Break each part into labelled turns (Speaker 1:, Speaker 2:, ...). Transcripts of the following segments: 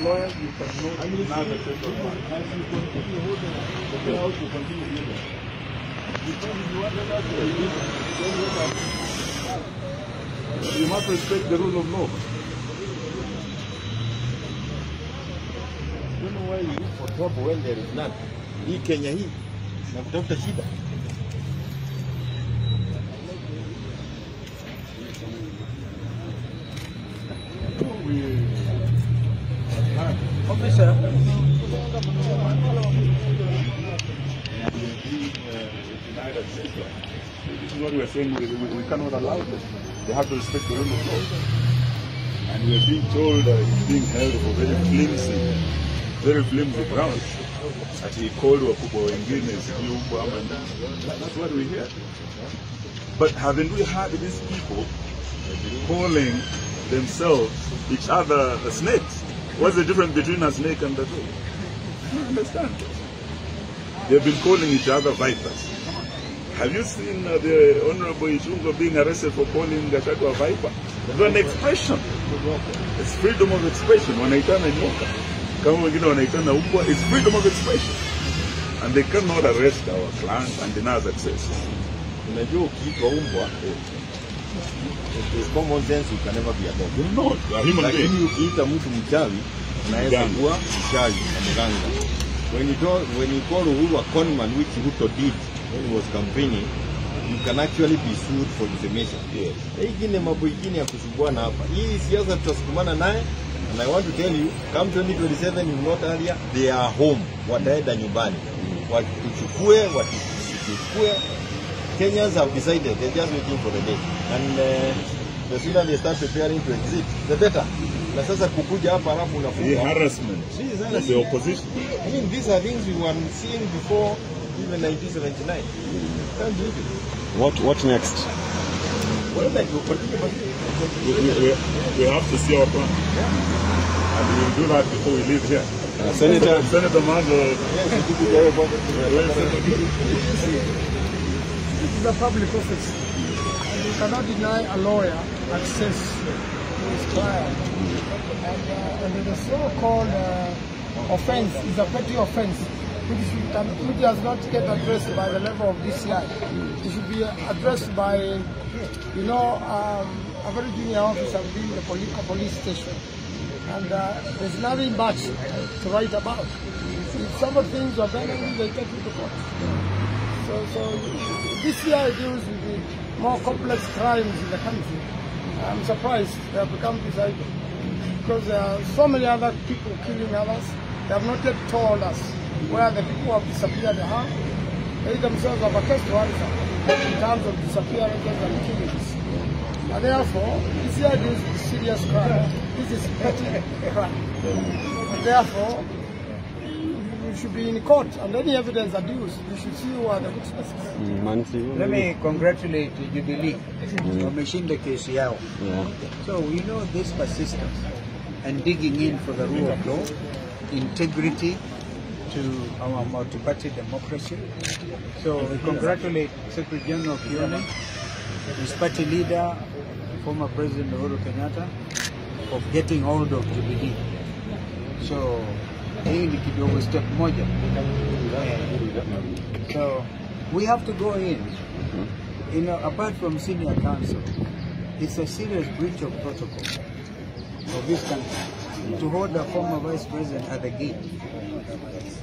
Speaker 1: lawyers, you cannot you must respect the rule of law.
Speaker 2: You know why you look for trouble when there is none. Hii Kenya hii na kutafuta shida.
Speaker 1: Officer, this is what we are saying. We cannot allow this. They have to respect the rule of law. And we are being told that it's being held for very flimsy grounds. That he called wakubwa wengine sijui huko ama ndani. That's what we hear. But haven't we heard these people calling themselves each other the snakes? What's the difference between a snake and a dog? I don't understand. They've been calling each other vipers. Have you seen the Honorable Ichung'wah being arrested for calling Gachagua a viper? It's an expression. It's freedom of expression. Wanaitana nyoka. Kama wengine wanaitana umbwa, it's freedom of expression. And they cannot arrest our clients and deny us access.
Speaker 2: Unajua ukiitwa umbwa, it's common sense, you can never be a dog.
Speaker 1: You're not. You're a human being.
Speaker 2: Lakini ukiita mtu mchawi, unaweza kuwa mchawi na mganga. When you call Uhuru a conman, which Ruto did when he was campaigning, you can actually be sued for defamation.
Speaker 1: Yes.
Speaker 2: Hii mambo ingine ya kusumbwana hapa. Hii siasa tutasukumana naye, and I want to tell you, come 2027 in not earlier, they are home. Wataenda nyumbani. Watuchukue, watuchukue. Kenyans have decided, they're just waiting for the day. And the sooner they start preparing to exit, the better. Na sasa kukuja hapa alafu unafunga.
Speaker 1: The harassment of the opposition.
Speaker 2: I mean, these are things we were seeing before even 1979. Can't believe it.
Speaker 3: What next?
Speaker 1: Well, we have to see our plan. And we will do that before we leave here. Senator Mango.
Speaker 4: This is a public office, and you cannot deny a lawyer access to his client. And the so-called offense is a petty offense, which does not get addressed by the level of DCI. It should be addressed by, a very junior officer within the police station. And there's nothing much to write about. If somebody thinks you're better, they take you to court. So DCI deals with the more complex crimes in the country. I'm surprised they have become disabled, because there are so many other people killing others. They have not yet told us where the people have disappeared are. They themselves have a case to answer in terms of disappearances and killings. And therefore, DCI deals with serious crime. This is petty crime. And therefore, you should be in court, and any evidence adduced, you should see who are the witnesses.
Speaker 5: Let me congratulate Jubilee for Wameshinda kesi yao. So we know this persistence and digging in for the rule of law, integrity to our multi-party democracy. So we congratulate Secretary General Kioni, his party leader, former President Uhuru Kenyatta, for getting hold of Jubilee. So hii ni kidogo step moja. So we have to go in. Apart from senior counsel, it's a serious breach of protocol for this country to hold a former vice president at the gate.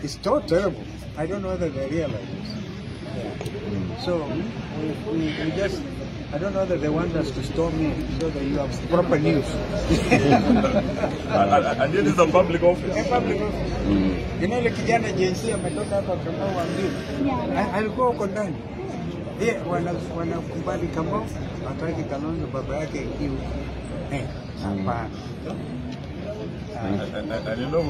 Speaker 5: It's so terrible. I don't know whether they realize this. So we just, I don't know whether they want us to storm in so that you have proper news.
Speaker 1: And this is a public office.
Speaker 5: A public office. Ile kijana jinsia ametoka hapa Kamau Ambio. Alikuwa uko ndani. Wanakubali Kamau, hataki Kalonzo baba yake ikiwa. Hapana.
Speaker 1: And you know